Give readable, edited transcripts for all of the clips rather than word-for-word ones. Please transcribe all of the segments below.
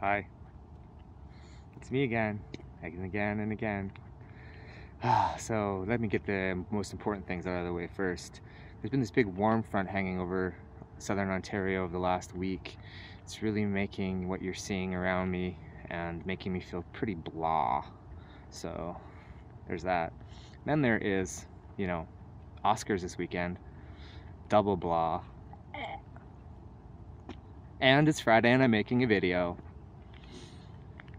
Hi, it's me again, and again and again. So let me get the most important things out of the way first. There's been this big warm front hanging over southern Ontario over the last week. It's really making what you're seeing around me and making me feel pretty blah. So there's that. Then there is, Oscars this weekend, double blah. And it's Friday and I'm making a video.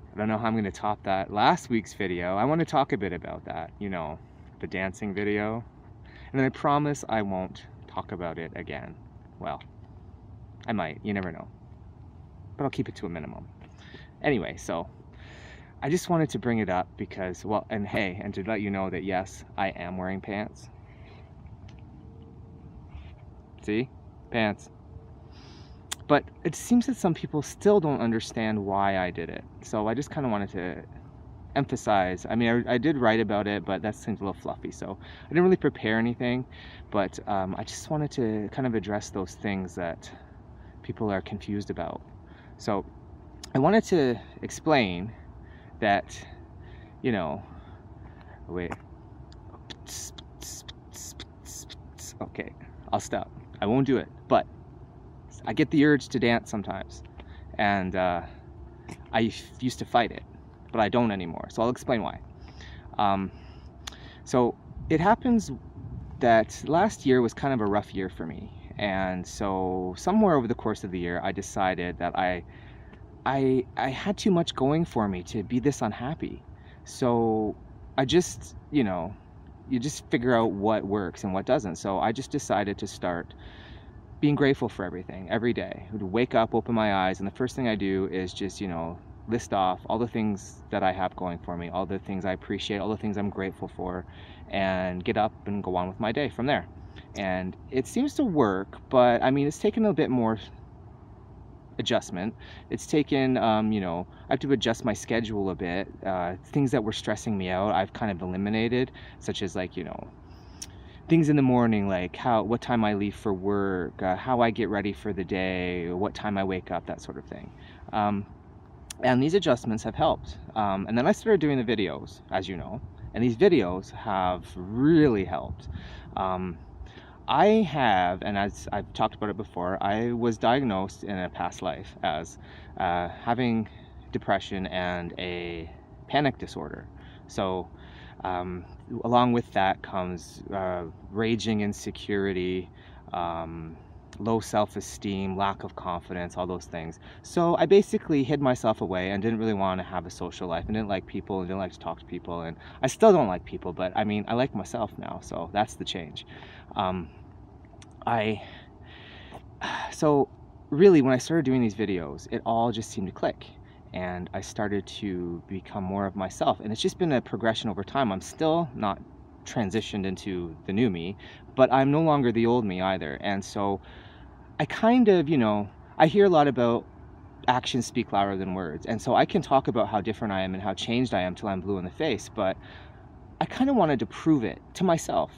I don't know how I'm going to top that last week's video. I want to talk a bit about that, the dancing video. And then I promise I won't talk about it again. Well, I might, you never know. But I'll keep it to a minimum. Anyway, so I just wanted to bring it up because, and to let you know that yes, I am wearing pants. See? Pants. But it seems that some people still don't understand why I did it. So I just kind of wanted to emphasize. I mean, I did write about it, but that seems a little fluffy. So I didn't really prepare anything, but I just wanted to kind of address those things that people are confused about. So I wanted to explain that, wait. Okay, I'll stop. I won't do it, but I get the urge to dance sometimes, and I used to fight it, but I don't anymore, so I'll explain why. So it happens that last year was kind of a rough year for me, and so somewhere over the course of the year I decided that I had too much going for me to be this unhappy. So I just, you just figure out what works and what doesn't. So I just decided to start being grateful for everything every day. I would wake up, open my eyes, and the first thing I do is just, list off all the things that I have going for me, all the things I appreciate, all the things I'm grateful for, and get up and go on with my day from there. And it seems to work, but I mean, it's taken a bit more adjustment. It's taken, I have to adjust my schedule a bit. Things that were stressing me out, I've kind of eliminated, such as things in the morning, like what time I leave for work, how I get ready for the day, what time I wake up, that sort of thing. And these adjustments have helped. And then I started doing the videos, as you know, and these videos have really helped. I have, and as I've talked about it before, I was diagnosed in a past life as having depression and a panic disorder. So along with that comes raging insecurity, low self-esteem, lack of confidence, all those things. So I basically hid myself away and didn't really want to have a social life, and didn't like people and didn't like to talk to people, and I still don't like people, but I mean, I like myself now, so that's the change. So really, when I started doing these videos, it all just seemed to click, and I started to become more of myself, and it's just been a progression over time. I'm still not transitioned into the new me, but I'm no longer the old me either. And so I kind of, I hear a lot about actions speak louder than words, and so I can talk about how different I am and how changed I am till I'm blue in the face, but I kind of wanted to prove it to myself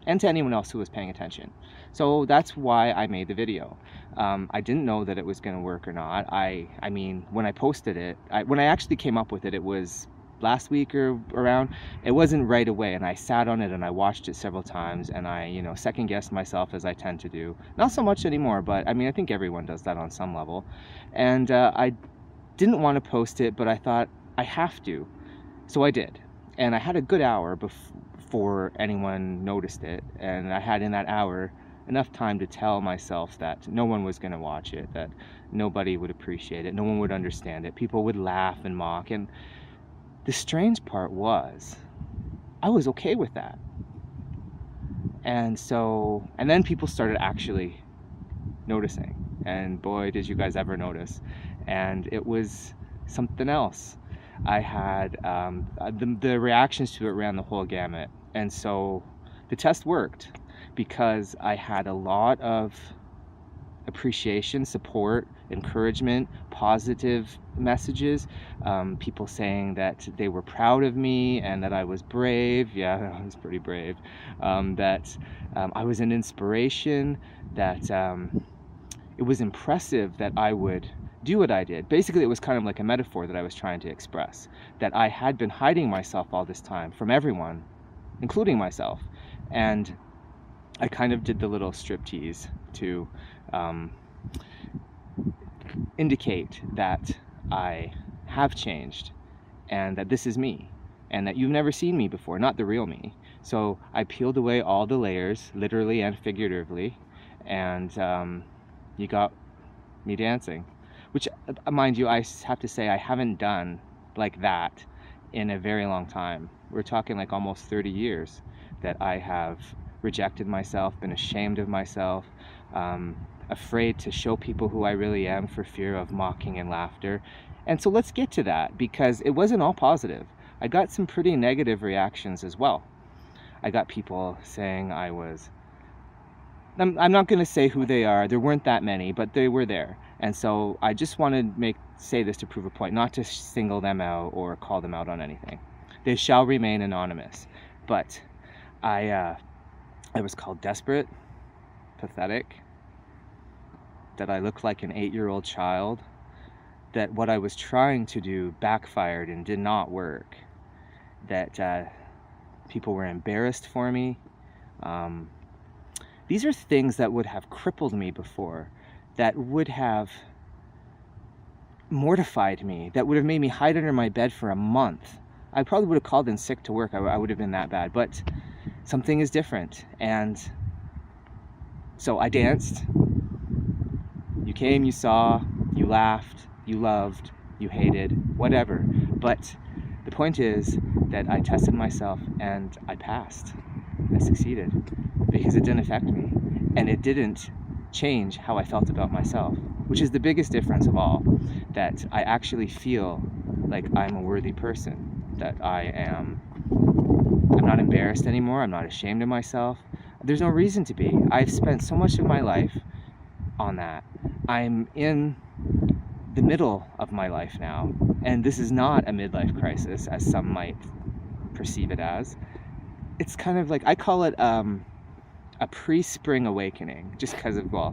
and to anyone else who was paying attention. So that's why I made the video. I didn't know that it was going to work or not. I mean, when I posted it, when I actually came up with it, it was last week or around. It wasn't right away, and I sat on it and I watched it several times, and I second guessed myself, as I tend to do. Not so much anymore, but I mean, I think everyone does that on some level. And I didn't want to post it, but I thought I have to, so I did. And I had a good hour before anyone noticed it, and I had in that hour enough time to tell myself that no one was going to watch it, that nobody would appreciate it, no one would understand it, people would laugh and mock. And the strange part was, I was okay with that. And then people started actually noticing, and boy, did you guys ever notice. And it was something else. I had the reactions to it ran the whole gamut, and so the test worked because I had a lot of appreciation, support, encouragement, positive messages, people saying that they were proud of me and that I was brave. Yeah, I was pretty brave. That I was an inspiration, that it was impressive that I would do what I did. Basically, it was kind of like a metaphor that I was trying to express, that I had been hiding myself all this time from everyone, including myself. And I kind of did the little striptease to indicate that I have changed and that this is me and that you've never seen me before, not the real me. So I peeled away all the layers, literally and figuratively, and you got me dancing, which, mind you, I have to say I haven't done like that in a very long time. We're talking like almost 30 years that I have rejected myself, been ashamed of myself, afraid to show people who I really am for fear of mocking and laughter. And so let's get to that, because it wasn't all positive. I got some pretty negative reactions as well. I got people saying I was, I'm not going to say who they are, there weren't that many, but they were there. And so I just want to say this to prove a point, not to single them out or call them out on anything. They shall remain anonymous. But I was called desperate, pathetic, that I looked like an 8-year-old child, that what I was trying to do backfired and did not work, that people were embarrassed for me. These are things that would have crippled me before, that would have mortified me, that would have made me hide under my bed for a month. I probably would have called in sick to work. I would have been that bad, but something is different. And so I danced. You came, you saw, you laughed, you loved, you hated, whatever. But the point is that I tested myself and I passed. I succeeded because it didn't affect me, and it didn't change how I felt about myself, which is the biggest difference of all, that I actually feel like I'm a worthy person, that I'm not embarrassed anymore, I'm not ashamed of myself. There's no reason to be. I've spent so much of my life on that. I'm in the middle of my life now, and this is not a midlife crisis, as some might perceive it as. It's kind of like, I call it a pre-spring awakening, just because of, well,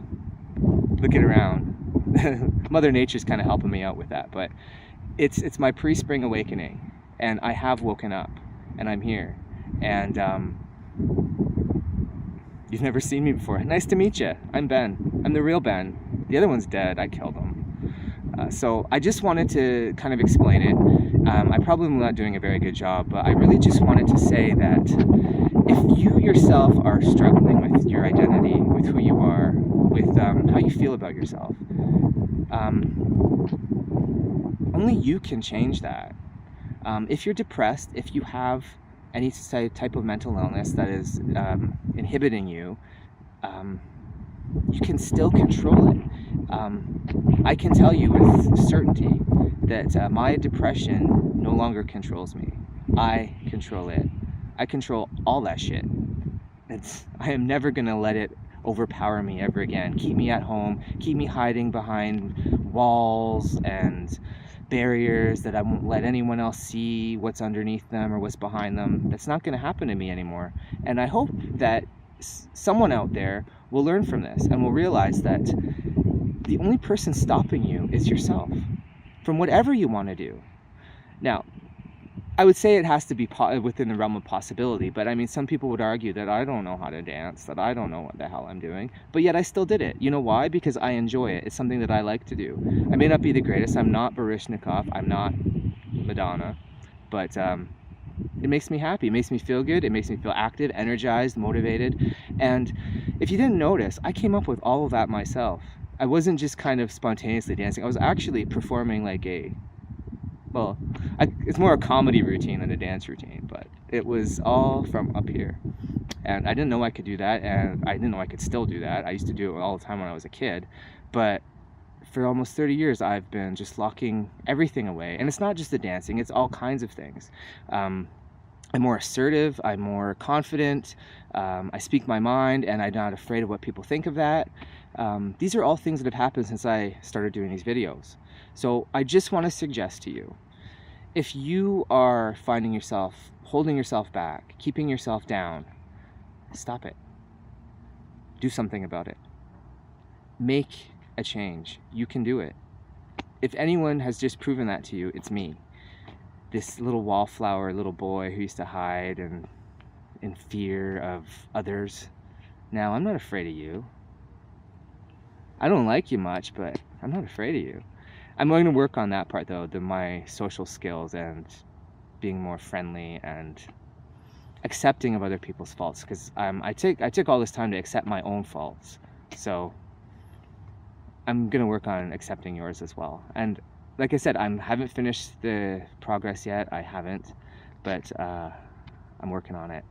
looking around, Mother Nature's kind of helping me out with that, but it's my pre-spring awakening, and I have woken up, and I'm here, and you've never seen me before. Nice to meet you. I'm Ben. I'm the real Ben. The other one's dead. I killed him. So I just wanted to kind of explain it. I probably am not doing a very good job, but I really just wanted to say that if you yourself are struggling with your identity, with who you are, with how you feel about yourself, only you can change that. If you're depressed, if you have any type of mental illness that is inhibiting you, you can still control it. I can tell you with certainty that my depression no longer controls me. I control it. I control all that shit. I am never going to let it overpower me ever again. Keep me at home, keep me hiding behind walls and barriers that I won't let anyone else see what's underneath them or what's behind them. That's not going to happen to me anymore. And I hope that someone out there will learn from this and will realize that the only person stopping you is yourself from whatever you want to do. Now, I would say it has to be within the realm of possibility, but I mean, some people would argue that I don't know how to dance, that I don't know what the hell I'm doing, but yet I still did it. You know why? Because I enjoy it. It's something that I like to do. I may not be the greatest. I'm not Baryshnikov. I'm not Madonna, but it makes me happy. It makes me feel good. It makes me feel active, energized, motivated. And if you didn't notice, I came up with all of that myself. I wasn't just kind of spontaneously dancing. I was actually performing like it's more a comedy routine than a dance routine, but it was all from up here. And I didn't know I could do that, and I didn't know I could still do that. I used to do it all the time when I was a kid, but for almost 30 years, I've been just locking everything away. And it's not just the dancing, it's all kinds of things. I'm more assertive, I'm more confident, I speak my mind, and I'm not afraid of what people think of that. These are all things that have happened since I started doing these videos. So I just want to suggest to you, if you are finding yourself holding yourself back, keeping yourself down, stop it. Do something about it. Make a change. You can do it. If anyone has just proven that to you, it's me. This little wallflower little boy who used to hide and in fear of others. Now I'm not afraid of you. I don't like you much, but I'm not afraid of you. I'm going to work on that part though, my social skills and being more friendly and accepting of other people's faults, because I took all this time to accept my own faults. So I'm gonna work on accepting yours as well. And like I said, I haven't finished the progress yet. I haven't, but I'm working on it.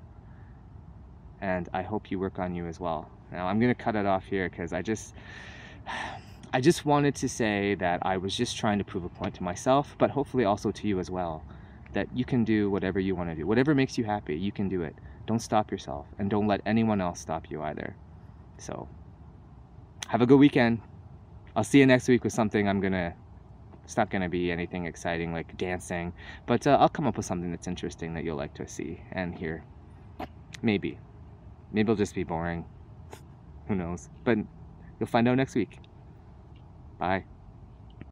And I hope you work on you as well. Now I'm gonna cut it off here because I just wanted to say that I was just trying to prove a point to myself, but hopefully also to you as well, that you can do whatever you want to do. Whatever makes you happy, you can do it. Don't stop yourself, and don't let anyone else stop you either. So have a good weekend. I'll see you next week with something it's not gonna be anything exciting like dancing, but I'll come up with something that's interesting that you'll like to see and hear. Maybe it'll just be boring. Who knows? But you'll find out next week. Bye.